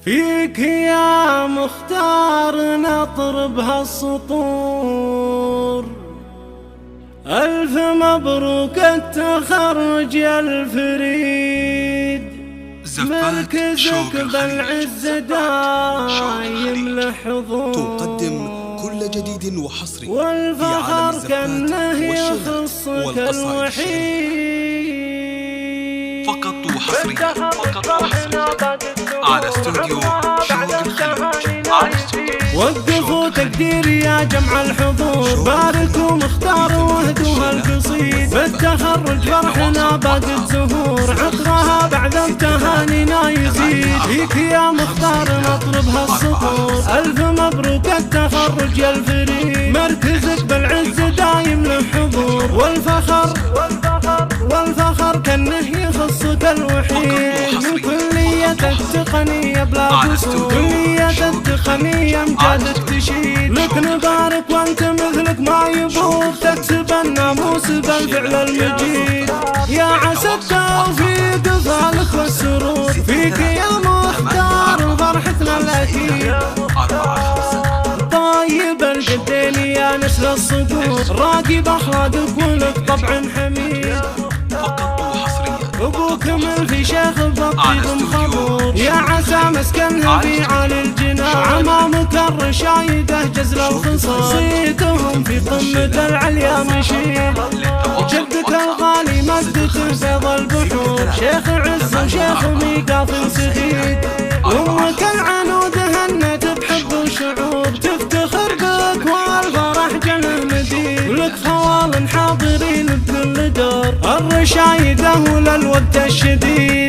فيك يا مختار نطرب هالسطور، ألف مبروك التخرج يا الفريد. مركزك بالعز دايم لحضور، تقدم كل جديد وحصري والفخر كأنه يخصك الوحيد. فقط وحصريا على استوديو شوق الخليج. وقفوا تقدير يا جمع الحضور، باركوا مختار واهدوا هالقصيد. بالتخرج فرحنا باقت زهور، عطرها بعد التهانينا يزيد. فيك يا مختار نطرب هالسطور، ألف مبروك التخرج يا الفريد. مركزك بالعز دايم للحضور، والفخر كأنه يخصك الوحيد. من كلية التقنية بلا قصور، كلية التقنية امجادك تشيد. لك نبارك وانت مثلك ما يبور، تكسب الناموس بالفعل المجيد. يا عسى التوفيق فالك والسرور، فيك يا مختار فرحتنا الأكيد. طيب الجدين يا نسل الصقور، راقب أخلاقك ولك طبع حميد. أبوك من في شيخ بالطيب مخمور، يا عسى مسكنها في عالي الجنان. عمامك الرشايدة جزل الخصال، صيتهم في قمة العليا مشيد. جدك الغالي مجدك بيض البحور، شيخ عز وشيخ ميقاف سديد. أمك العنود هنت بحب وشعور، تفتخر بك والفرح جنه مديد. ولك خوال حاضرين بكل دار، الرشايدة وللود الشديد.